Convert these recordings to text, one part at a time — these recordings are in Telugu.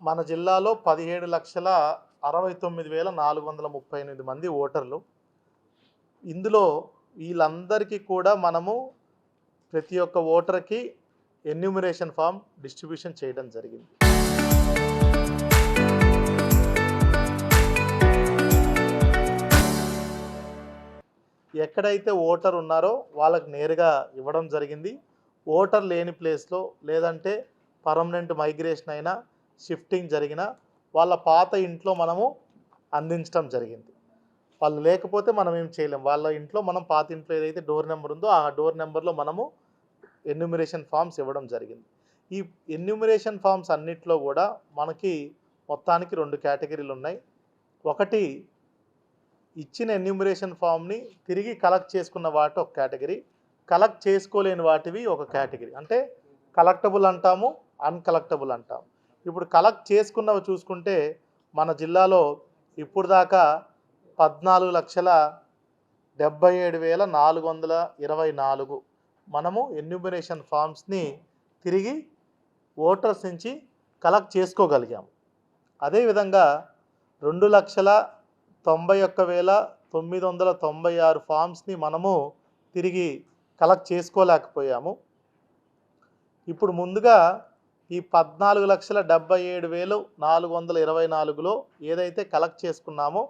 మన జిల్లాలో 17,69,438 మంది ఓటర్లు. ఇందులో వీళ్ళందరికీ కూడా మనము ప్రతి ఒక్క ఓటర్‌కి ఎన్యూమరేషన్ ఫామ్ డిస్ట్రిబ్యూషన్ చేయడం జరిగింది. ఎక్కడైతే ఓటర్ ఉన్నారో వాళ్ళకి నేరుగా ఇవ్వడం జరిగింది. ఓటర్ లేని ప్లేస్‌లో లేదంటే పర్మనెంట్ మైగ్రేషన్ అయినా, షిఫ్టింగ్ జరిగినా వాళ్ళ పాత ఇంట్లో మనము అందించడం జరిగింది. వాళ్ళు లేకపోతే మనం ఏం చేయలేం. వాళ్ళ ఇంట్లో మనం పాత ఇంట్లో ఏదైతే డోర్ నెంబర్ ఉందో ఆ డోర్ నెంబర్‌లో మనము ఎన్యూమరేషన్ ఫామ్స్ ఇవ్వడం జరిగింది. ఈ ఎన్యూమరేషన్ ఫామ్స్ అన్నిట్లో కూడా మనకి మొత్తానికి 2 కేటగిరీలు ఉన్నాయి. ఒకటి ఇచ్చిన ఎన్యూమరేషన్ ఫామ్‌ని తిరిగి కలెక్ట్ చేసుకున్న వాటి ఒక కేటగిరీ, కలెక్ట్ చేసుకోలేని వాటివి ఒక కేటగిరీ. అంటే కలెక్టబుల్ అంటాము, అన్‌కలెక్టబుల్ అంటాము. ఇప్పుడు కలెక్ట్ చేసుకున్నవి చూసుకుంటే మన జిల్లాలో ఇప్పుడు దాకా 14,77,424 మనము ఎన్యూమరేషన్ ఫామ్స్ని తిరిగి ఓటర్స్ నుంచి కలెక్ట్ చేసుకోగలిగాము. అదేవిధంగా 2,91,996 ఫామ్స్ని మనము తిరిగి కలెక్ట్ చేసుకోలేకపోయాము. ఇప్పుడు ముందుగా ఈ 14,77,424లో ఏదైతే కలెక్ట్ చేసుకున్నామో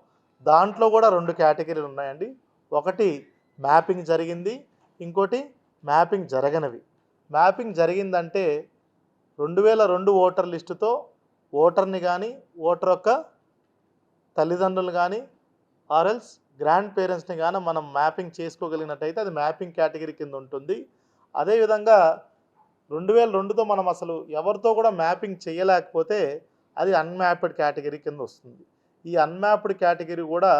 దాంట్లో కూడా 2 కేటగిరీలు ఉన్నాయండి. ఒకటి మ్యాపింగ్ జరిగింది, ఇంకోటి మ్యాపింగ్ జరగనివి. మ్యాపింగ్ జరిగిందంటే 2002 ఓటర్ లిస్టుతో ఓటర్ని కానీ, ఓటర్ యొక్క తల్లిదండ్రులు కానీ ఆర్ఎల్స్ గ్రాండ్ పేరెంట్స్ని కానీ మనం మ్యాపింగ్ చేసుకోగలిగినట్టయితే అది మ్యాపింగ్ కేటగిరీ కింద ఉంటుంది. అదేవిధంగా 2002తో మనం అసలు ఎవరితో కూడా మ్యాపింగ్ చేయలేకపోతే అది అన్మ్యాప్డ్ కేటగిరీ కింద వస్తుంది. ఈ అన్మ్యాప్డ్ కేటగిరీ కూడా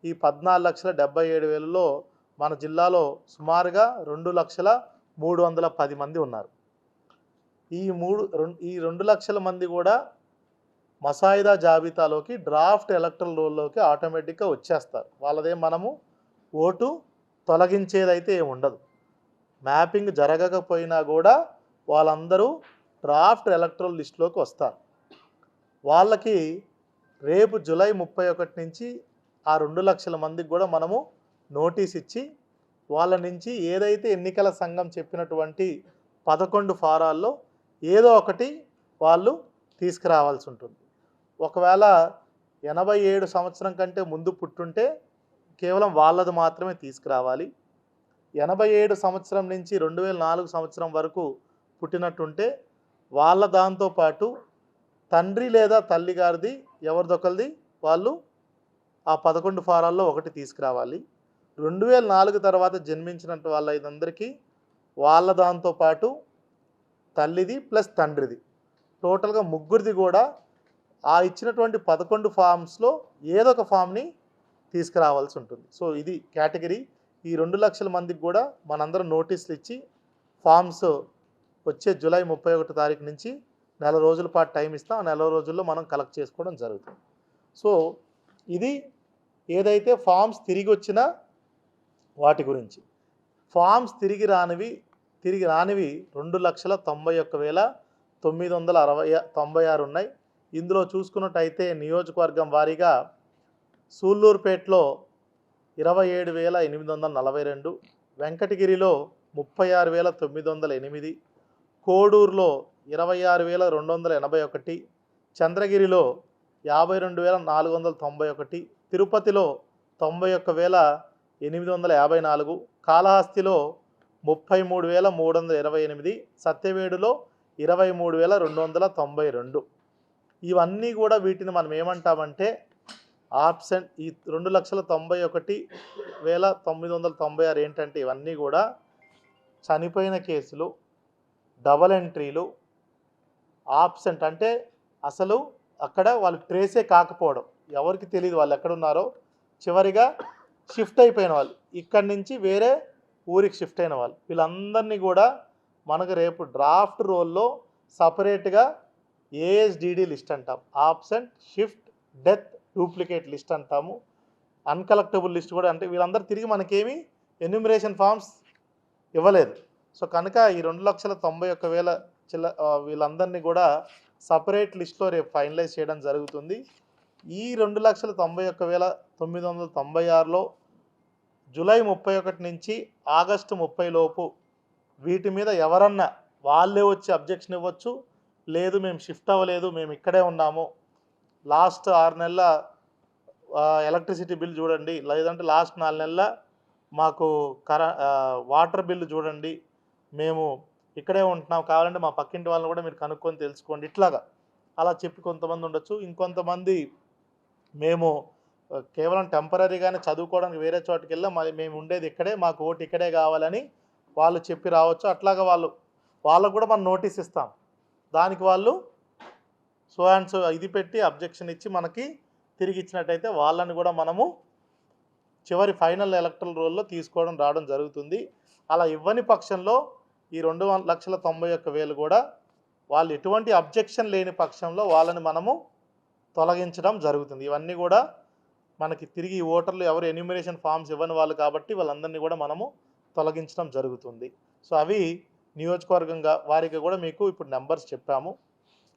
ఈ 14,77,000లో మన జిల్లాలో సుమారుగా 2,03,10 మంది ఉన్నారు. ఈ 2 లక్షల మంది కూడా మసాయిదా జాబితాలోకి డ్రాఫ్ట్ ఎలక్టరల్ రోల్లోకి ఆటోమేటిక్గా వచ్చేస్తారు. వాళ్ళదే మనము ఓటు తొలగించేదైతే ఏమి ఉండదు. మ్యాపింగ్ జరగకపోయినా కూడా వాళ్ళందరూ డ్రాఫ్ట్ ఎలక్టరల్ లిస్టులోకి వస్తారు. వాళ్ళకి రేపు జూలై 31 నుంచి ఆ 2 లక్షల మందికి కూడా మనము నోటీస్ ఇచ్చి వాళ్ళ నుంచి ఏదైతే ఎన్నికల సంఘం చెప్పినటువంటి 11 ఫారాల్లో ఏదో ఒకటి వాళ్ళు తీసుకురావాల్సి ఉంటుంది. ఒకవేళ 87 సంవత్సరం కంటే ముందు పుట్టుంటే కేవలం వాళ్ళది మాత్రమే తీసుకురావాలి. 87 సంవత్సరం నుంచి 2004 సంవత్సరం వరకు పుట్టినట్టుంటే వాళ్ళ దాంతోపాటు తండ్రి లేదా తల్లి గారిది ఎవరిదొకరిది వాళ్ళు ఆ 11 ఫారాల్లో ఒకటి తీసుకురావాలి. 2004 తర్వాత జన్మించినట్టు వాళ్ళ ఇదందరికీ వాళ్ళ దాంతోపాటు తల్లిది ప్లస్ తండ్రిది టోటల్గా ముగ్గురిది కూడా ఆ ఇచ్చినటువంటి 11 ఫామ్స్లో ఏదో ఒక ఫామ్ని తీసుకురావాల్సి ఉంటుంది. సో ఇది కేటగిరీ. ఈ 2 లక్షల మందికి కూడా మనందరం నోటీసులు ఇచ్చి ఫామ్స్ వచ్చే జూలై 31 తారీఖు నుంచి నెల రోజుల పాటు టైం ఇస్తాం. ఆ నెల రోజుల్లో మనం కలెక్ట్ చేసుకోవడం జరుగుతుంది. సో ఇది ఏదైతే ఫామ్స్ తిరిగి వచ్చిన వాటి గురించి. ఫామ్స్ తిరిగి రానివి 2,91,996 ఉన్నాయి. ఇందులో చూసుకున్నట్టయితే నియోజకవర్గం వారీగా సూళ్ళూరుపేటలో 27,842, వెంకటగిరిలో 36,908, కోడూరులో 26,281, చంద్రగిరిలో 52,491, తిరుపతిలో 91,854, కాళహస్తిలో 33,328, సత్యవేడులో 23,292. ఇవన్నీ కూడా వీటిని మనం ఏమంటామంటే ఆబ్సెంట్. ఈ 2,91,996 ఏంటంటే ఇవన్నీ కూడా చనిపోయిన కేసులు, డబల్ ఎంట్రీలు, ఆబ్సెంట్ అంటే అసలు అక్కడ వాళ్ళు ట్రేసే కాకపోవడం, ఎవరికి తెలియదు వాళ్ళు ఎక్కడున్నారో, చివరిగా షిఫ్ట్ అయిపోయిన వాళ్ళు, ఇక్కడి నుంచి వేరే ఊరికి షిఫ్ట్ అయిన వాళ్ళు, వీళ్ళందరినీ కూడా మనకు రేపు డ్రాఫ్ట్ రోల్లో సపరేట్గా ఏఎస్డిడి లిస్ట్ అంటాం. Absent, shift, death, duplicate list అంటాము. అన్కలెక్టబుల్ లిస్ట్ కూడా. అంటే వీళ్ళందరూ తిరిగి మనకేమి ఎన్యూమరేషన్ ఫామ్స్ ఇవ్వలేదు. సో కనుక ఈ 2,91,000 వీళ్ళందరినీ కూడా సపరేట్ లిస్ట్లో రేపు ఫైనలైజ్ చేయడం జరుగుతుంది. ఈ 2,91,996లో జూలై 31 నుంచి ఆగస్టు 30 లోపు వీటి మీద ఎవరన్నా వాళ్ళే వచ్చి అబ్జెక్షన్ ఇవ్వచ్చు. లేదు మేము షిఫ్ట్ అవ్వలేదు, మేము ఇక్కడే ఉన్నాము, లాస్ట్ 6 నెలల ఎలక్ట్రిసిటీ బిల్ చూడండి, లేదంటే లాస్ట్ 4 నెలల మాకు వాటర్ బిల్లు చూడండి, మేము ఇక్కడే ఉంటున్నాం, కావాలంటే మా పక్కింటి వాళ్ళని కూడా మీరు కనుక్కొని తెలుసుకోండి, ఇట్లాగా అలా చెప్పి కొంతమంది ఉండొచ్చు. ఇంకొంతమంది మేము కేవలం టెంపరీగానే చదువుకోవడానికి వేరే చోటుకి వెళ్ళాం, మరి మేము ఉండేది ఇక్కడే, మాకు ఓటు ఇక్కడే కావాలని వాళ్ళు చెప్పి రావచ్చు. అట్లాగా వాళ్ళకు కూడా మనం నోటీస్ ఇస్తాం. దానికి వాళ్ళు సో అండ్ సో ఇది పెట్టి అబ్జెక్షన్ ఇచ్చి మనకి తిరిగి ఇచ్చినట్టయితే వాళ్ళని కూడా మనము చివరి ఫైనల్ ఎలక్టరల్ రోల్లో తీసుకోవడం రావడం జరుగుతుంది. అలా ఇవ్వని పక్షంలో ఈ 2,91,000 కూడా వాళ్ళు ఎటువంటి అబ్జెక్షన్ లేని పక్షంలో వాళ్ళని మనము తొలగించడం జరుగుతుంది. ఇవన్నీ కూడా మనకి తిరిగి ఓటర్లు ఎవరు ఎన్యూమరేషన్ ఫామ్స్ ఇవ్వని వాళ్ళు కాబట్టి వాళ్ళందరినీ కూడా మనము తొలగించడం జరుగుతుంది. సో అవి నియోజకవర్గంగా వారికి కూడా మీకు ఇప్పుడు నెంబర్స్ చెప్పాము.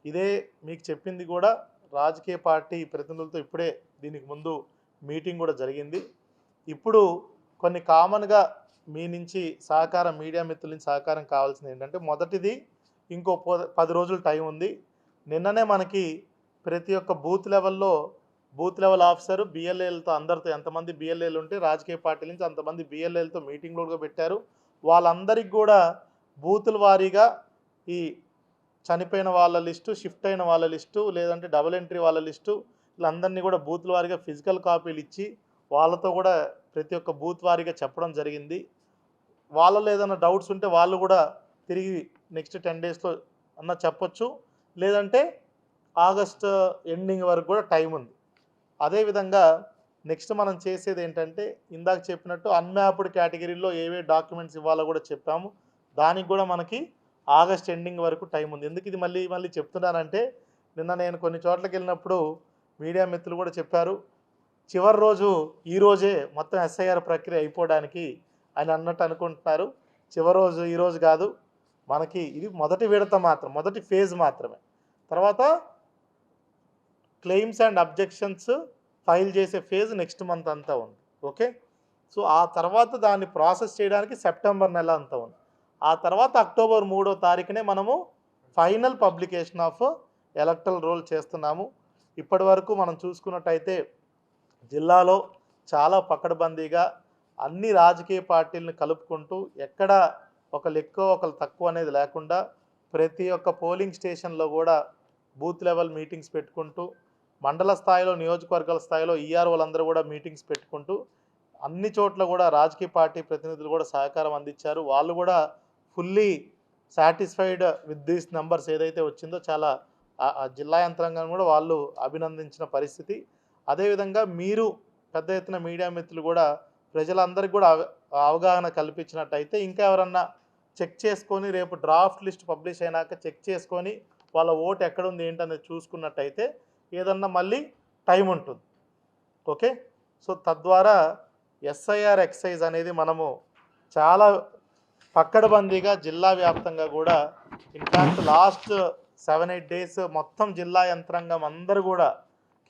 ఇదే మీకు చెప్పింది కూడా రాజకీయ పార్టీ ప్రతినిధులతో ఇప్పుడే దీనికి ముందు మీటింగ్ కూడా జరిగింది. ఇప్పుడు కొన్ని కామన్గా మీ నుంచి సహకారం, మీడియా మిత్రుల నుంచి సహకారం కావాల్సింది ఏంటంటే, మొదటిది ఇంకో 10 రోజులు టైం ఉంది. నిన్ననే మనకి ప్రతి ఒక్క బూత్ లెవెల్ ఆఫీసరు బిఎల్ఏలతో అందరితో ఎంతమంది బిఎల్ఏలు ఉంటే రాజకీయ పార్టీల నుంచి అంతమంది బిఎల్ఏలతో మీటింగ్ కూడా పెట్టారు. వాళ్ళందరికీ కూడా బూతుల వారీగా ఈ చనిపోయిన వాళ్ళ లిస్టు, షిఫ్ట్ అయిన వాళ్ళ లిస్టు, లేదంటే డబుల్ ఎంట్రీ వాళ్ళ లిస్టు, వీళ్ళందరినీ కూడా బూతుల వారీగా ఫిజికల్ కాపీలు ఇచ్చి వాళ్ళతో కూడా ప్రతి ఒక్క బూత్ వారీగా చెప్పడం జరిగింది. వాళ్ళలో ఏదైనా డౌట్స్ ఉంటే వాళ్ళు కూడా తిరిగి నెక్స్ట్ 10 డేస్లో అన్న చెప్పొచ్చు, లేదంటే ఆగస్ట్ ఎండింగ్ వరకు కూడా టైం ఉంది. అదేవిధంగా నెక్స్ట్ మనం చేసేది ఏంటంటే, ఇందాక చెప్పినట్టు అన్మ్యాప్డ్ కేటగిరీలో ఏవే డాక్యుమెంట్స్ ఇవ్వాలో కూడా చెప్పాము. దానికి కూడా మనకి ఆగస్ట్ ఎండింగ్ వరకు టైం ఉంది. ఎందుకు ఇది మళ్ళీ చెప్తున్నానంటే, నిన్న నేను కొన్ని చోట్లకి వెళ్ళినప్పుడు మీడియా మిత్రులు కూడా చెప్పారు, చివరి రోజు ఈరోజే మొత్తం ఎస్ఐఆర్ ప్రక్రియ అయిపోవడానికి అని అన్నట్టు అనుకుంటున్నారు. చివరి రోజు ఈరోజు కాదు, మనకి ఇది మొదటి విడత మాత్రం, మొదటి ఫేజ్ మాత్రమే. తర్వాత క్లెయిమ్స్ అండ్ అబ్జెక్షన్స్ ఫైల్ చేసే ఫేజ్ నెక్స్ట్ మంత్ అంతా ఉంది. ఓకే, సో ఆ తర్వాత దాన్ని ప్రాసెస్ చేయడానికి సెప్టెంబర్ నెల అంతా ఉంది. ఆ తర్వాత అక్టోబర్ 3వ తారీఖునే మనము final publication of electoral roll చేస్తున్నాము. ఇప్పటి వరకు మనం చూసుకున్నట్టయితే జిల్లాలో చాలా పకడ్బందీగా అన్ని రాజకీయ పార్టీలను కలుపుకుంటూ ఎక్కడ ఒకళ్ళు ఎక్కువ ఒకళ్ళు తక్కువ అనేది లేకుండా ప్రతి ఒక్క పోలింగ్ స్టేషన్లో కూడా బూత్ లెవెల్ మీటింగ్స్ పెట్టుకుంటూ, మండల స్థాయిలో, నియోజకవర్గాల స్థాయిలో ఈఆర్ఓలందరూ కూడా మీటింగ్స్ పెట్టుకుంటూ అన్ని చోట్ల కూడా రాజకీయ పార్టీ ప్రతినిధులు కూడా సహకారం అందించారు. వాళ్ళు కూడా fully satisfied with these numbers ఏదైతే వచ్చిందో చాలా జిల్లా యంత్రాంగం కూడా వాళ్ళు అభినందించిన పరిస్థితి. అదేవిధంగా మీరు పెద్ద ఎత్తున మీడియా మిత్రులు కూడా ప్రజలందరికీ కూడా అవగాహన కల్పించినట్టయితే, ఇంకా ఎవరన్నా చెక్ చేసుకొని రేపు డ్రాఫ్ట్ లిస్ట్ పబ్లిష్ అయినాక చెక్ చేసుకొని వాళ్ళ ఓటు ఎక్కడుంది ఏంటనేది చూసుకున్నట్టయితే ఏదన్నా మళ్ళీ టైం ఉంటుంది. ఓకే, సో తద్వారా ఎస్ఐఆర్ ఎక్సైజ్ అనేది మనము చాలా పక్కడబందీగా జిల్లా వ్యాప్తంగా కూడా, ఇన్ఫ్యాక్ట్ లాస్ట్ 7-8 డేస్ మొత్తం జిల్లా యంత్రాంగం అందరూ కూడా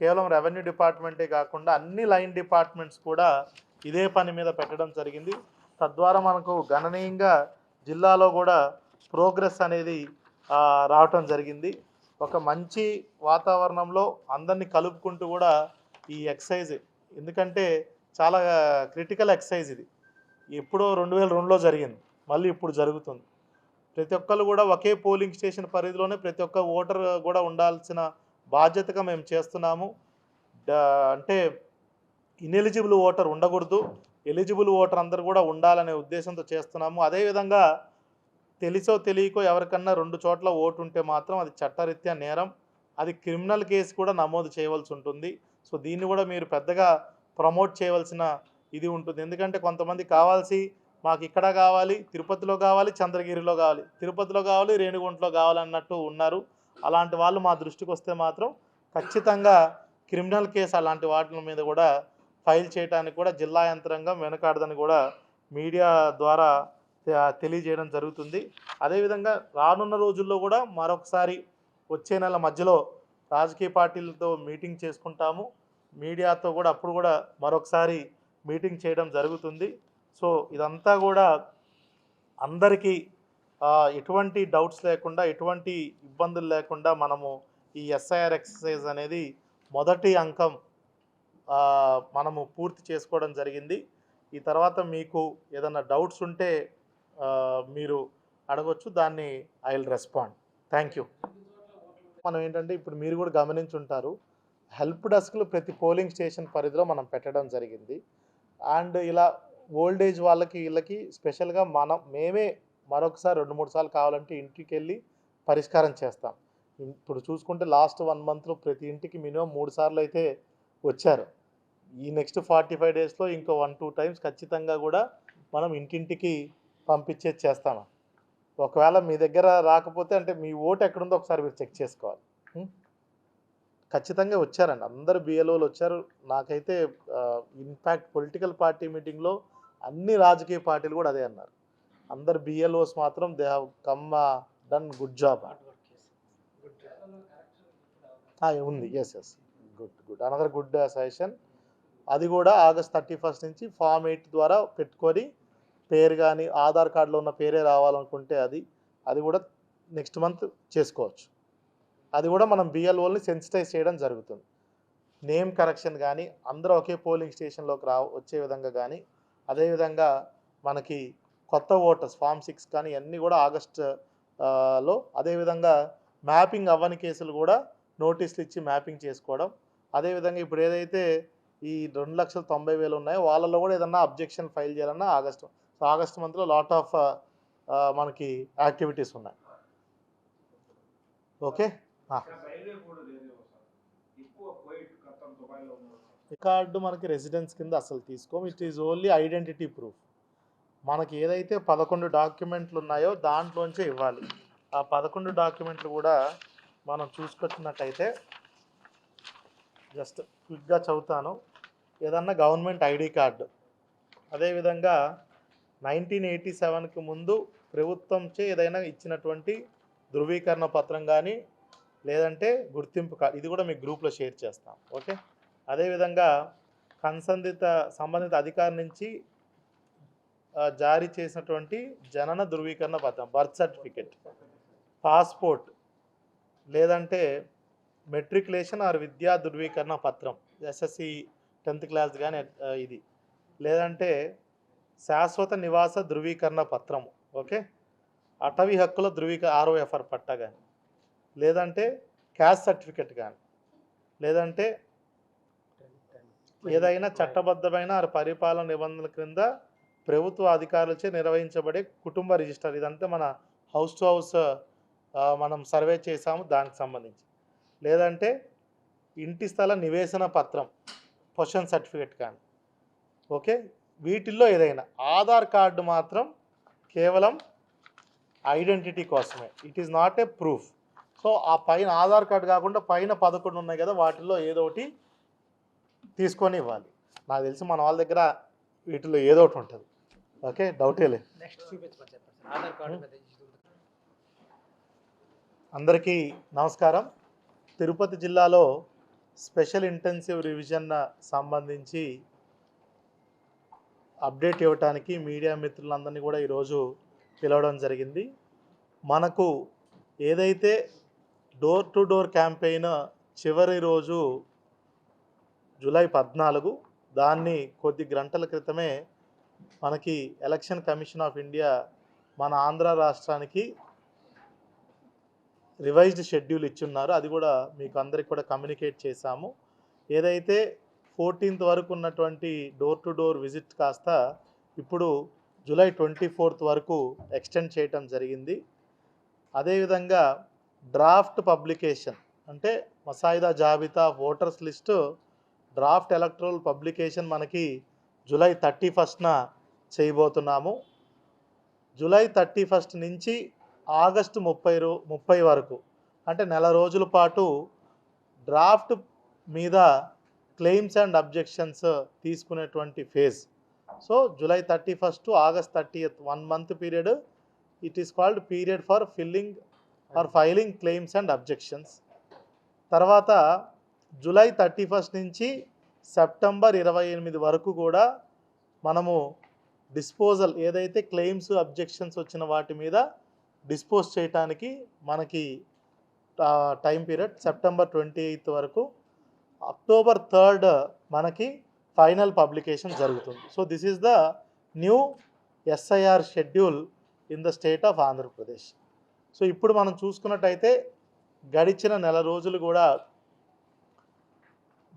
కేవలం రెవెన్యూ డిపార్ట్మెంటే కాకుండా అన్ని లైన్ డిపార్ట్మెంట్స్ కూడా ఇదే పని మీద పెట్టడం జరిగింది. తద్వారా మనకు గణనీయంగా జిల్లాలో కూడా ప్రోగ్రెస్ అనేది రావటం జరిగింది. ఒక మంచి వాతావరణంలో అందరినీ కలుపుకుంటూ కూడా ఈ ఎక్సైజ్, ఎందుకంటే చాలా క్రిటికల్ ఎక్సైజ్ ఇది, ఎప్పుడో 2002లో జరిగింది, మళ్ళీ ఇప్పుడు జరుగుతుంది. ప్రతి ఒక్కరు కూడా ఒకే పోలింగ్ స్టేషన్ పరిధిలోనే ప్రతి ఒక్క ఓటర్ కూడా ఉండాల్సిన బాధ్యతగా మేము చేస్తున్నాము. అంటే ఇనెలిజిబుల్ ఓటర్ ఉండకూడదు, ఎలిజిబుల్ ఓటర్ అందరూ కూడా ఉండాలనే ఉద్దేశంతో చేస్తున్నాము. అదేవిధంగా తెలిసో తెలియకో ఎవరికన్నా 2 చోట్ల ఓటు ఉంటే మాత్రం అది చట్టరీత్యా నేరం, అది క్రిమినల్ కేసు కూడా నమోదు చేయవలసి ఉంటుంది. సో దీన్ని కూడా మీరు పెద్దగా ప్రమోట్ చేయవలసిన ఇది ఉంటుంది. ఎందుకంటే కొంతమంది కావాల్సి మాకు ఇక్కడ కావాలి, తిరుపతిలో కావాలి, చంద్రగిరిలో కావాలి, తిరుపతిలో కావాలి, రేణిగుంటలో కావాలన్నట్టు ఉన్నారు. అలాంటి వాళ్ళు మా దృష్టికి వస్తే మాత్రం ఖచ్చితంగా క్రిమినల్ కేసు అలాంటి వాటి మీద కూడా ఫైల్ చేయడానికి కూడా జిల్లా యంత్రాంగం వెనకాడదని కూడా మీడియా ద్వారా తెలియజేయడం జరుగుతుంది. అదేవిధంగా రానున్న రోజుల్లో కూడా మరొకసారి వచ్చే నెల మధ్యలో రాజకీయ పార్టీలతో మీటింగ్ చేసుకుంటాము. మీడియాతో కూడా అప్పుడు కూడా మరొకసారి మీటింగ్ చేయడం జరుగుతుంది. సో ఇదంతా కూడా అందరికీ ఎటువంటి డౌట్స్ లేకుండా, ఎటువంటి ఇబ్బందులు లేకుండా మనము ఈ ఎస్ఐఆర్ ఎక్సర్సైజ్ అనేది మొదటి అంకం మనము పూర్తి చేసుకోవడం జరిగింది. ఈ తర్వాత మీకు ఏదైనా డౌట్స్ ఉంటే మీరు అడగొచ్చు, దాన్ని I will respond. Thank you. మనం ఏంటంటే ఇప్పుడు మీరు కూడా గమనించుంటారు, హెల్ప్ డెస్క్లు ప్రతి పోలింగ్ స్టేషన్ పరిధిలో మనం పెట్టడం జరిగింది. అండ్ ఇలా ఓల్డ్ ఏజ్ వాళ్ళకి వీళ్ళకి స్పెషల్గా మేమే మరొకసారి 2-3 సార్లు కావాలంటే ఇంటికి వెళ్ళి పరిష్కారం చేస్తాం. ఇప్పుడు చూసుకుంటే లాస్ట్ 1 మంత్లో ప్రతి ఇంటికి మినిమం 3 సార్లు అయితే వచ్చారు. ఈ నెక్స్ట్ 45 డేస్లో ఇంకో 1-2 టైమ్స్ ఖచ్చితంగా కూడా మనం ఇంటింటికి పంపించేది చేస్తాము. ఒకవేళ మీ దగ్గర రాకపోతే అంటే మీ ఓటు ఎక్కడుందో ఒకసారి మీరు చెక్ చేసుకోవాలి. ఖచ్చితంగా వచ్చారండి, అందరు బిఎల్ఓలు వచ్చారు. నాకైతే ఇన్ఫ్యాక్ట్ పొలిటికల్ పార్టీ మీటింగ్లో అన్ని రాజకీయ పార్టీలు కూడా అదే అన్నారు. అందరు బిఎల్ఓస్ మాత్రం they have come done good job ఉంది. Yes good another good suggestion. అది కూడా ఆగస్ట్ 31 నుంచి ఫామ్ 8 ద్వారా పెట్టుకొని పేరు కానీ ఆధార్ కార్డులో ఉన్న పేరే రావాలనుకుంటే అది కూడా నెక్స్ట్ మంత్ చేసుకోవచ్చు. అది కూడా మనం బిఎల్ఓల్ని సెన్సిటైజ్ చేయడం జరుగుతుంది. నేమ్ కరెక్షన్ కానీ అందరూ ఒకే పోలింగ్ స్టేషన్లోకి వచ్చే విధంగా కానీ, అదేవిధంగా మనకి కొత్త ఓటర్స్ ఫామ్ 6 కానీ ఇవన్నీ కూడా ఆగస్టులో, అదేవిధంగా మ్యాపింగ్ అవ్వని కేసులు కూడా నోటీసులు ఇచ్చి మ్యాపింగ్ చేసుకోవడం. అదేవిధంగా ఇప్పుడు ఏదైతే ఈ 2,90,000 ఉన్నాయో వాళ్ళలో కూడా ఏదన్నా అబ్జెక్షన్ ఫైల్ చేయాలన్నా ఆగస్ట్ మంత్లో లాట్ ఆఫ్ మనకి యాక్టివిటీస్ ఉన్నాయి. ఓకే, రికార్డు మనకి రెసిడెన్స్ కింద అసలు తీసుకోం. It is only identity proof. మనకి ఏదైతే 11 డాక్యుమెంట్లు ఉన్నాయో దాంట్లోంచే ఇవ్వాలి. ఆ 11 డాక్యుమెంట్లు కూడా మనం చూసుకొచ్చినట్టయితే జస్ట్ క్విక్గా చదువుతాను. ఏదన్నా గవర్నమెంట్ ఐడి కార్డు, అదేవిధంగా 1987కి ముందు ప్రభుత్వంచే ఏదైనా ఇచ్చినటువంటి ధృవీకరణ పత్రం కానీ లేదంటే గుర్తింపు కార్డు, ఇది కూడా మీకు గ్రూప్లో షేర్ చేస్తాం. ఓకే, అదేవిధంగా సంబంధిత అధికారి నుంచి జారీ చేసినటువంటి జనన ధృవీకరణ పత్రం, బర్త్ సర్టిఫికెట్, పాస్పోర్ట్, లేదంటే మెట్రికులేషన్ ఆర్ విద్యా ధృవీకరణ పత్రం, ఎస్ఎస్సి 10th క్లాస్ కానీ ఇది, లేదంటే శాశ్వత నివాస ధృవీకరణ పత్రము, ఓకే, అటవీ హక్కుల ROFR పట్టా కానీ, లేదంటే క్యాస్ట్ సర్టిఫికెట్ కానీ, లేదంటే ఏదైనా చట్టబద్ధమైన పరిపాలన నిబంధనల క్రింద ప్రభుత్వ అధికారులచే నిర్వహించబడే కుటుంబ రిజిస్టర్, ఇదంతా మన హౌస్ టు హౌస్ మనం సర్వే చేసాము దానికి సంబంధించి, లేదంటే ఇంటి స్థల నివేశన పత్రం, పొజిషన్ సర్టిఫికెట్ కానీ. ఓకే, వీటిల్లో ఏదైనా ఆధార్ కార్డు మాత్రం కేవలం ఐడెంటిటీ కోసమే, it is not a proof. So ఆ పైన ఆధార్ కార్డు కాకుండా పైన 11 ఉన్నాయి కదా, వాటిల్లో ఏదో ఒకటి తీసుకొని ఇవ్వాలి. నాకు తెలిసి మన వాళ్ళ దగ్గర వీటిలో ఏదో ఒకటి ఉంటుంది. ఓకే, డౌటే లేదు. అందరికీ నమస్కారం. తిరుపతి జిల్లాలో స్పెషల్ ఇంటెన్సివ్ రివిజన్ సంబంధించి అప్డేట్ ఇవ్వడానికి మీడియా మిత్రులందరినీ కూడా ఈరోజు పిలవడం జరిగింది. మనకు ఏదైతే డోర్ టు డోర్ క్యాంపెయిన్ చివరి రోజు జూలై 14, దాన్ని కొద్ది గంటల క్రితమే మనకి ఎలక్షన్ కమిషన్ ఆఫ్ ఇండియా మన ఆంధ్ర రాష్ట్రానికి రివైజ్డ్ షెడ్యూల్ ఇచ్చున్నారు. అది కూడా మీకు అందరికి కూడా కమ్యూనికేట్ చేశాము. ఏదైతే 14th వరకు ఉన్నటువంటి డోర్ టు డోర్ విజిట్ కాస్త ఇప్పుడు జూలై 24th వరకు ఎక్స్టెండ్ చేయటం జరిగింది. అదేవిధంగా డ్రాఫ్ట్ పబ్లికేషన్ అంటే మసాయిదా జాబితా voters list draft electoral publication మనకి జూలై 31న చేయబోతున్నాము. జూలై 31 నుంచి ఆగస్టు 30 వరకు అంటే నెల రోజుల పాటు డ్రాఫ్ట్ మీద క్లెయిమ్స్ అండ్ అబ్జెక్షన్స్ తీసుకునేటువంటి phase. So July 31 to August 30th 1 month period, it is called period for filling or filing claims and objections. తర్వాత జూలై 31 నుంచి సెప్టెంబర్ 28 వరకు కూడా మనము డిస్పోజల్ ఏదైతే క్లెయిమ్స్ అబ్జెక్షన్స్ వచ్చిన వాటి మీద డిస్పోజ్ చేయడానికి మనకి టైం పీరియడ్ సెప్టెంబర్ 28 వరకు. అక్టోబర్ 3 మనకి ఫైనల్ పబ్లికేషన్ జరుగుతుంది. So this is the new SIR schedule in the state of Andhra Pradesh. So ఇప్పుడు మనం చూసుకున్నట్టయితే గడిచిన నెల రోజులు కూడా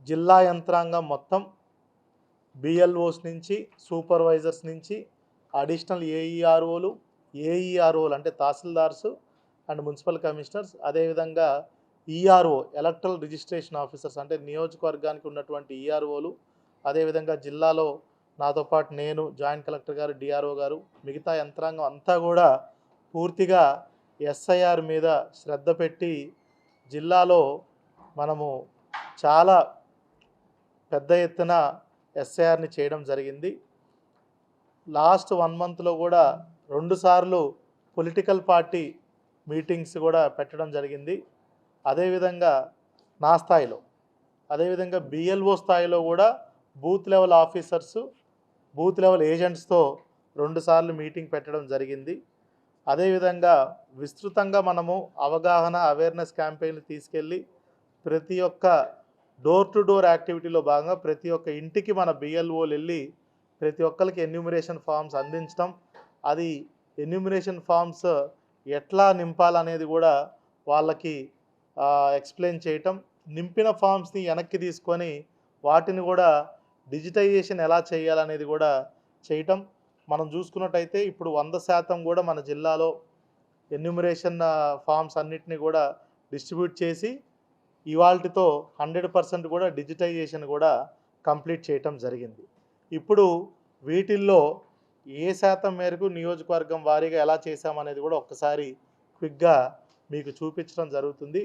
జిల్లా యంత్రాంగం మొత్తం బిఎల్ఓస్ నుంచి సూపర్వైజర్స్ నుంచి అడిషనల్ ఏఈఆర్ఓలు అంటే తహసీల్దార్స్ అండ్ మున్సిపల్ కమిషనర్స్, అదేవిధంగా ఈఆర్ఓ ఎలక్ట్రల్ రిజిస్ట్రేషన్ ఆఫీసర్స్ అంటే నియోజకవర్గానికి ఉన్నటువంటి ఈఆర్ఓలు, అదేవిధంగా జిల్లాలో నాతో పాటు నేను, జాయింట్ కలెక్టర్ గారు, డిఆర్ఓ గారు, మిగతా యంత్రాంగం అంతా కూడా పూర్తిగా ఎస్ఐఆర్ మీద శ్రద్ధ పెట్టి జిల్లాలో మనము చాలా పెద్ద ఎత్తున ఎస్ఐఆర్ని చేయడం జరిగింది. లాస్ట్ 1 మంత్లో కూడా 2 సార్లు పొలిటికల్ పార్టీ మీటింగ్స్ కూడా పెట్టడం జరిగింది. అదేవిధంగా నా స్థాయిలో, అదేవిధంగా బిఎల్ఓ స్థాయిలో కూడా booth level officers, booth level ఏజెంట్స్తో 2 సార్లు మీటింగ్ పెట్టడం జరిగింది. అదేవిధంగా విస్తృతంగా మనము అవేర్నెస్ క్యాంపెయిన్లు తీసుకెళ్ళి ప్రతి ఒక్క డోర్ టు డోర్ యాక్టివిటీలో భాగంగా ప్రతి ఒక్క ఇంటికి మన బిఎల్ఓలు వెళ్ళి ప్రతి ఒక్కరికి ఎన్యూమరేషన్ ఫామ్స్ అందించడం, అది ఎన్యూమరేషన్ ఫామ్స్ ఎట్లా నింపాలనేది కూడా వాళ్ళకి ఎక్స్ప్లెయిన్ చేయటం, నింపిన ఫామ్స్ని వెనక్కి తీసుకొని వాటిని కూడా డిజిటైజేషన్ ఎలా చేయాలనేది కూడా చేయటం. మనం చూసుకున్నట్టయితే ఇప్పుడు 100% కూడా మన జిల్లాలో ఎన్యూమరేషన్ ఫామ్స్ అన్నిటిని కూడా డిస్ట్రిబ్యూట్ చేసి ఇవాల్టితో 100% కూడా డిజిటైజేషన్ కూడా కంప్లీట్ చేయటం జరిగింది. ఇప్పుడు వీటిల్లో ఏ శాతం మేరకు నియోజకవర్గం వారీగా ఎలా చేశామనేది కూడా ఒక్కసారి క్విక్గా మీకు చూపించడం జరుగుతుంది.